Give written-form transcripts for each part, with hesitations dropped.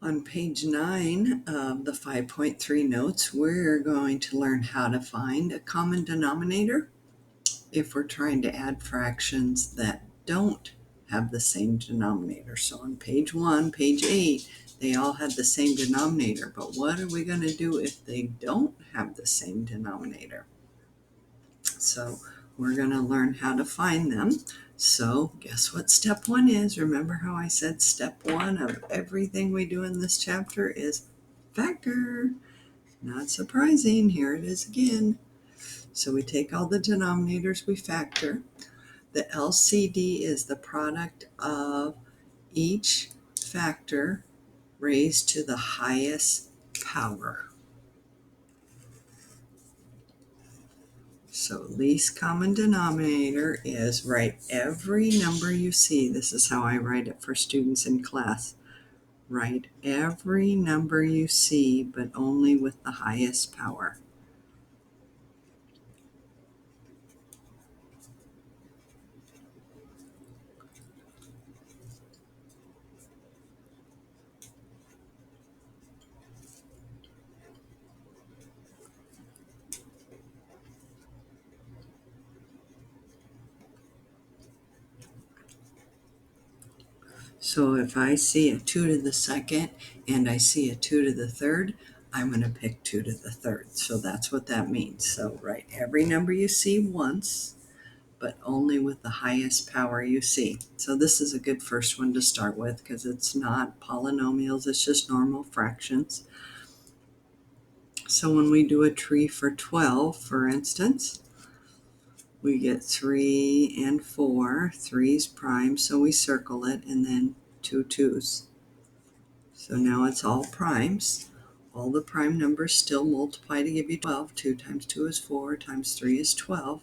On page 9 of the 5.3 notes, we're going to learn how to find a common denominator if we're trying to add fractions that don't have the same denominator. So on page 1, page 8, they all had the same denominator, but what are we going to do if they don't have the same denominator? So we're going to learn how to find them. So guess what step 1 is? Remember how I said step 1 of everything we do in this chapter is factor. Not surprising, here it is again. So we take all the denominators, we factor. The LCD is the product of each factor raised to the highest power. So least common denominator is write every number you see. This is how I write it for students in class. Write every number you see, but only with the highest power. So if I see a 2 to the second and I see a 2 to the third, I'm going to pick 2 to the third. So that's what that means. So write every number you see once, but only with the highest power you see. So this is a good first one to start with because it's not polynomials, it's just normal fractions. So when we do a tree for 12, for instance, we get 3 and 4. 3's prime, so we circle it, and then 2 2's. So now it's all primes. All the prime numbers still multiply to give you 12. 2 times 2 is 4, times 3 is 12.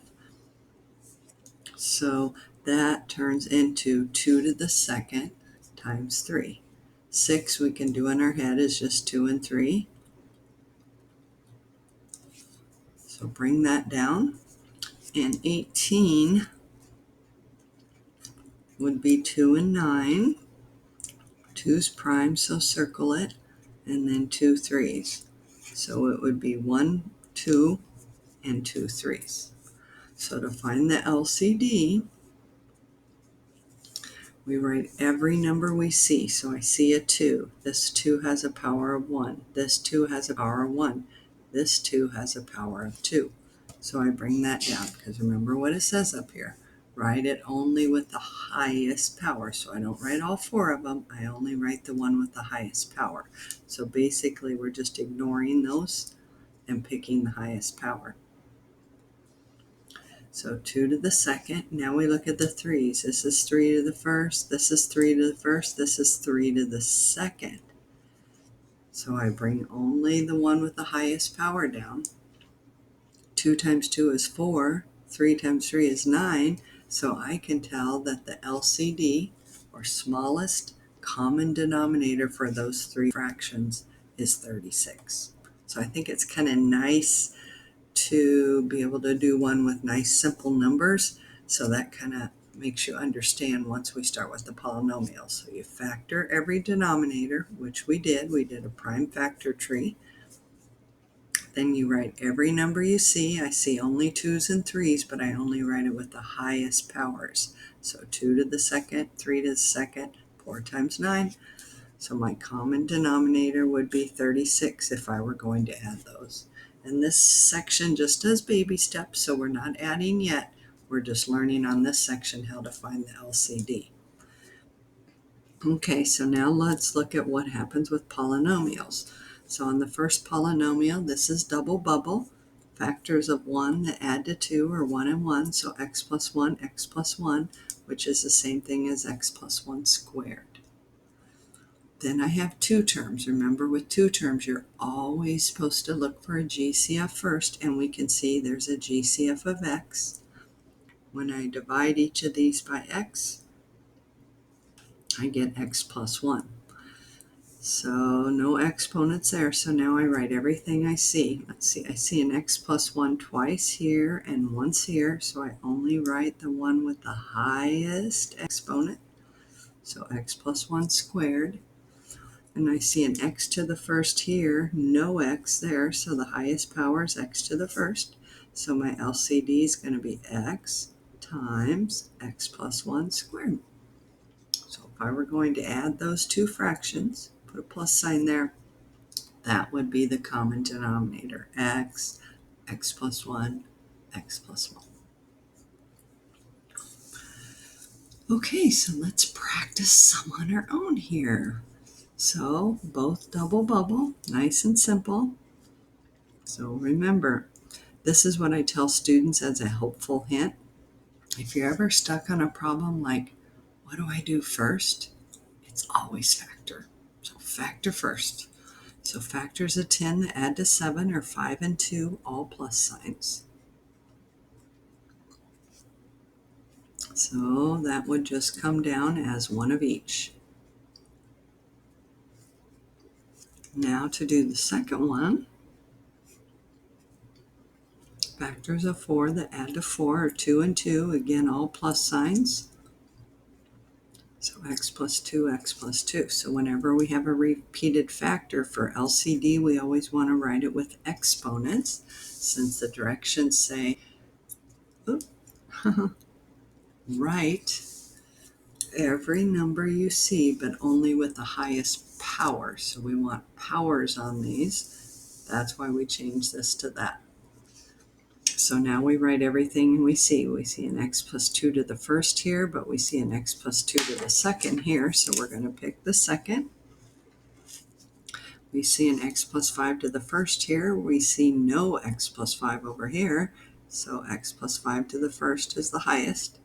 So that turns into 2 to the second times 3. 6 we can do in our head is just 2 and 3. So bring that down. And 18 would be 2 and 9. 2's prime, so circle it. And then 2 3's. So it would be 1, 2, and 2 3's. So to find the LCD, we write every number we see. So I see a 2. This 2 has a power of 1. This 2 has a power of 1. This 2 has a power of 2. So I bring that down because remember what it says up here. Write it only with the highest power. So I don't write all 4 of them. I only write the one with the highest power. So basically we're just ignoring those and picking the highest power. So 2 to the second. Now we look at the 3's. This is 3 to the first. This is 3 to the first. This is 3 to the second. So I bring only the one with the highest power down. 2 times 2 is 4. 3 times 3 is 9. So I can tell that the LCD, or smallest common denominator for those 3 fractions, is 36. So I think it's kind of nice to be able to do one with nice simple numbers. So that kind of makes you understand once we start with the polynomials. So you factor every denominator, which we did. We did a prime factor tree. Then you write every number you see. I see only 2's and 3's, but I only write it with the highest powers. So 2 to the second, 3 to the second, 4 times 9. So my common denominator would be 36 if I were going to add those. And this section just does baby steps, so we're not adding yet. We're just learning on this section how to find the LCD. Okay, so now let's look at what happens with polynomials. So on the first polynomial, this is double bubble. Factors of 1 that add to 2 are 1 and 1, so x plus 1, which is the same thing as x plus 1 squared. Then I have 2 terms. Remember, with 2 terms, you're always supposed to look for a GCF first, and we can see there's a GCF of x. When I divide each of these by x, I get x plus 1. So no exponents there. So now I write everything I see. Let's see, I see an x plus 1 twice here and once here, so I only write the one with the highest exponent. So x plus 1 squared. and I see an x to the first here, no x there, so the highest power is x to the first. So my LCD is going to be x times x plus 1 squared. So if I were going to add those two fractions, put a plus sign there, that would be the common denominator, x, x plus 1, x plus 1. Okay, so let's practice some on our own here. So both double bubble, nice and simple. So remember, this is what I tell students as a helpful hint. If you're ever stuck on a problem like, what do I do first? It's always factor. So factor first. So factors of 10 that add to 7 are 5 and 2, all plus signs. So that would just come down as one of each. Now to do the second one, factors of 4 that add to 4 are 2 and 2, again all plus signs. So x plus 2, x plus 2. So whenever we have a repeated factor for LCD, we always want to write it with exponents, since the directions say, write every number you see, but only with the highest power. So we want powers on these. That's why we change this to that. So now we write everything we see. We see an x plus 2 to the first here, but we see an x plus 2 to the second here. So we're going to pick the second. We see an x plus 5 to the first here. We see no x plus 5 over here. So x plus 5 to the first is the highest.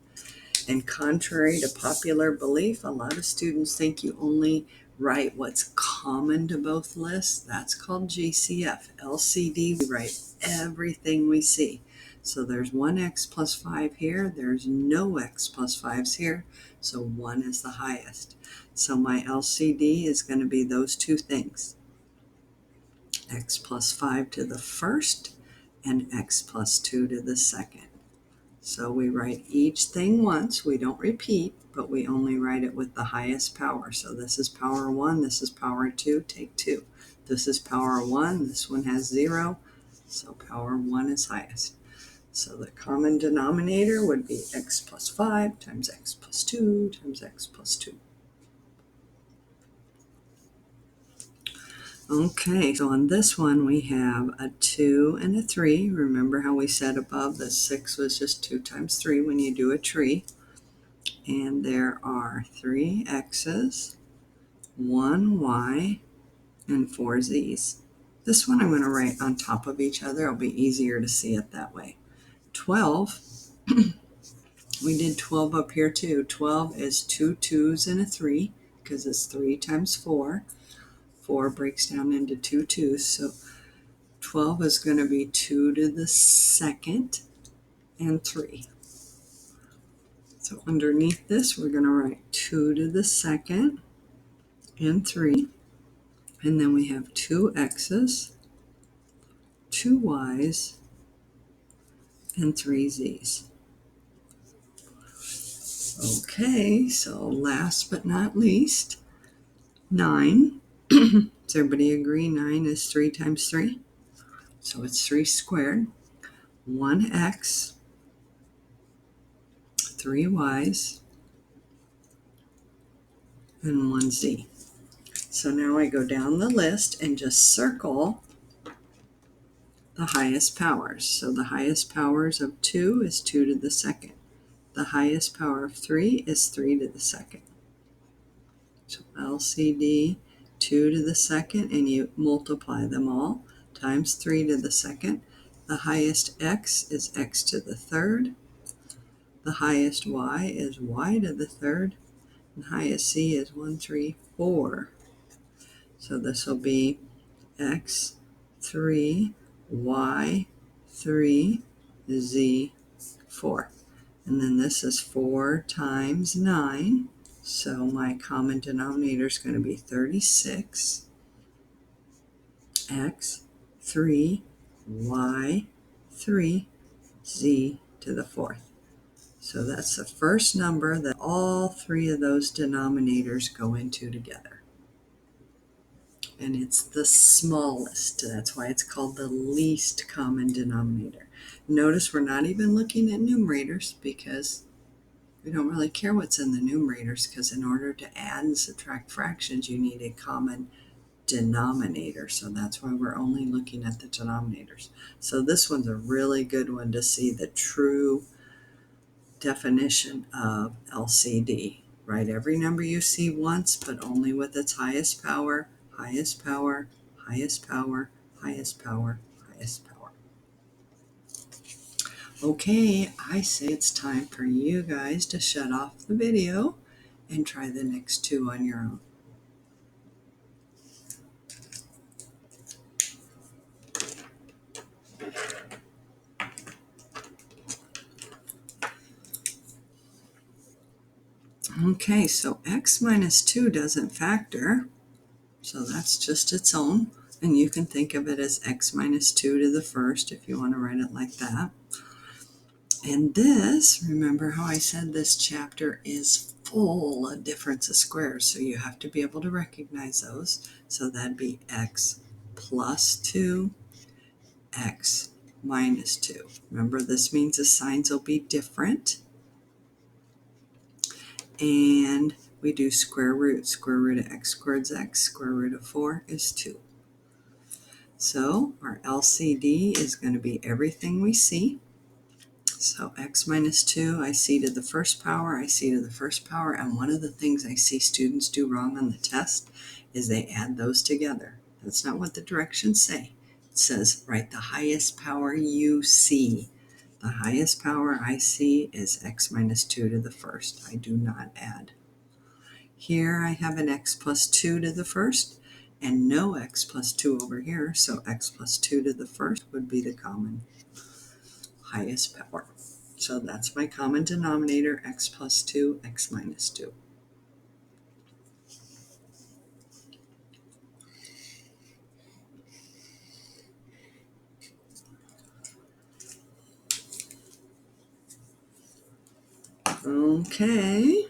And contrary to popular belief, a lot of students think you only write what's common to both lists. That's called GCF. LCD, we write everything we see. So there's one x plus 5 here. There's no x plus 5s here. So 1 is the highest. So my LCD is going to be those two things. X plus 5 to the first and x plus 2 to the second. So we write each thing once. We don't repeat, but we only write it with the highest power. So this is power 1, this is power 2, take 2. This is power 1, this one has 0, so power 1 is highest. So the common denominator would be x plus 5 times x plus 2 times x plus 2. Okay, so on this one we have a 2 and a 3. Remember how we said above that 6 was just 2 times 3 when you do a tree. And there are 3 x's, 1 y, and 4 z's. This one I'm going to write on top of each other. It'll be easier to see it that way. 12, we did 12 up here too. 12 is 2 2's and a 3 because it's 3 times 4. 4 breaks down into 2 2's, so 12 is going to be 2 to the second and 3. So underneath this, we're going to write 2 to the second and 3. And then we have 2 x's, 2 y's, and 3 z's. Okay, so last but not least, 9. Does everybody agree 9 is 3 times 3? So it's 3 squared. 1x, 3 y's, and 1 z. So now I go down the list and just circle the highest powers. So the highest powers of 2 is 2 to the second. The highest power of 3 is 3 to the second. So LCD 2 to the second, and you multiply them all, times 3 to the second. The highest x is x to the third. The highest y is y to the third. And highest z is 1, 3, 4. So this will be x 3, y 3, z 4. And then this is 4 times 9. So my common denominator is going to be 36. X 3, y 3, z to the fourth. So that's the first number that all three of those denominators go into together. and it's the smallest. That's why it's called the least common denominator. Notice we're not even looking at numerators because we don't really care what's in the numerators, because in order to add and subtract fractions, you need a common denominator. So that's why we're only looking at the denominators. So this one's a really good one to see the true definition of LCD. Write every number you see once, but only with its highest power, highest power, highest power, highest power, highest power. Okay, I say it's time for you guys to shut off the video and try the next two on your own. Okay, so x minus 2 doesn't factor, so that's just its own. And you can think of it as x minus 2 to the first if you want to write it like that. And this, remember how I said this chapter is full of difference of squares, so you have to be able to recognize those. So that'd be x plus 2, x minus 2. Remember, this means the signs will be different. And we do square root. Square root of x squared is x. Square root of 4 is 2. So our LCD is going to be everything we see. So x minus 2, I see to the first power, I see to the first power. And one of the things I see students do wrong on the test is they add those together. That's not what the directions say. It says write the highest power you see. The highest power I see is x minus 2 to the first. I do not add. Here I have an x plus 2 to the first and no x plus 2 over here, so x plus 2 to the first would be the common highest power. So that's my common denominator, x plus 2, x minus 2. Okay.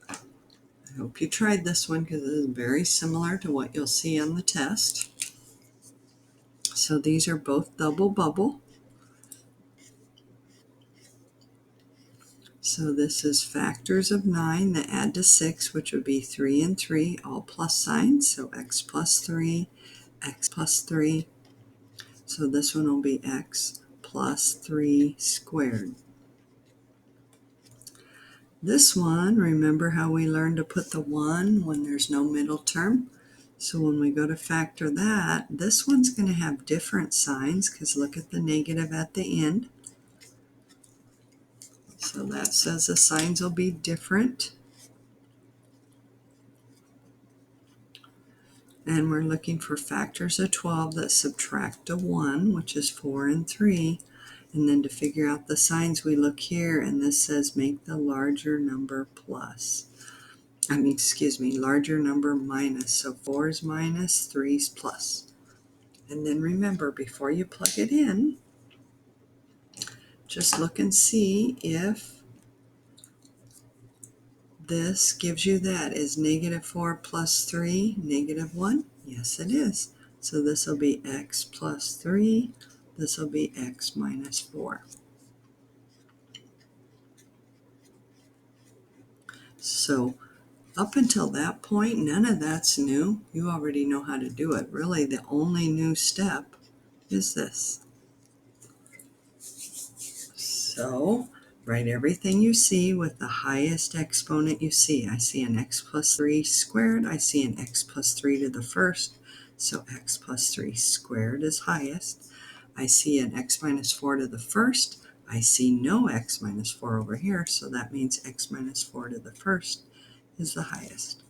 I hope you tried this one because it is very similar to what you'll see on the test. So these are both double bubble. So this is factors of 9 that add to 6, which would be 3 and 3, all plus signs. So x plus 3, x plus 3. So this one will be x plus 3 squared. This one, remember how we learned to put the 1 when there's no middle term? So when we go to factor that, this one's going to have different signs because look at the negative at the end. So that says the signs will be different. And we're looking for factors of 12 that subtract a 1, which is 4 and 3. And then to figure out the signs, we look here, and this says make the larger number plus. Larger number minus. So 4 is minus, 3 is plus. And then remember, before you plug it in, just look and see if this gives you that. Is negative 4 plus 3 negative 1? Yes, it is. So this will be x plus 3. This will be x minus 4. So up until that point, none of that's new. You already know how to do it. Really, the only new step is this. So write everything you see with the highest exponent you see. I see an x plus 3 squared. I see an x plus 3 to the first. So x plus 3 squared is highest. I see an x minus 4 to the first. I see no x minus 4 over here. So that means x minus 4 to the first is the highest.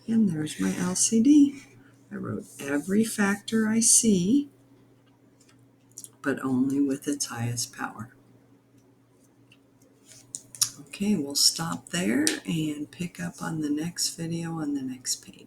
And there's my LCD. I wrote every factor I see, but only with its highest power. Okay, we'll stop there and pick up on the next video on the next page.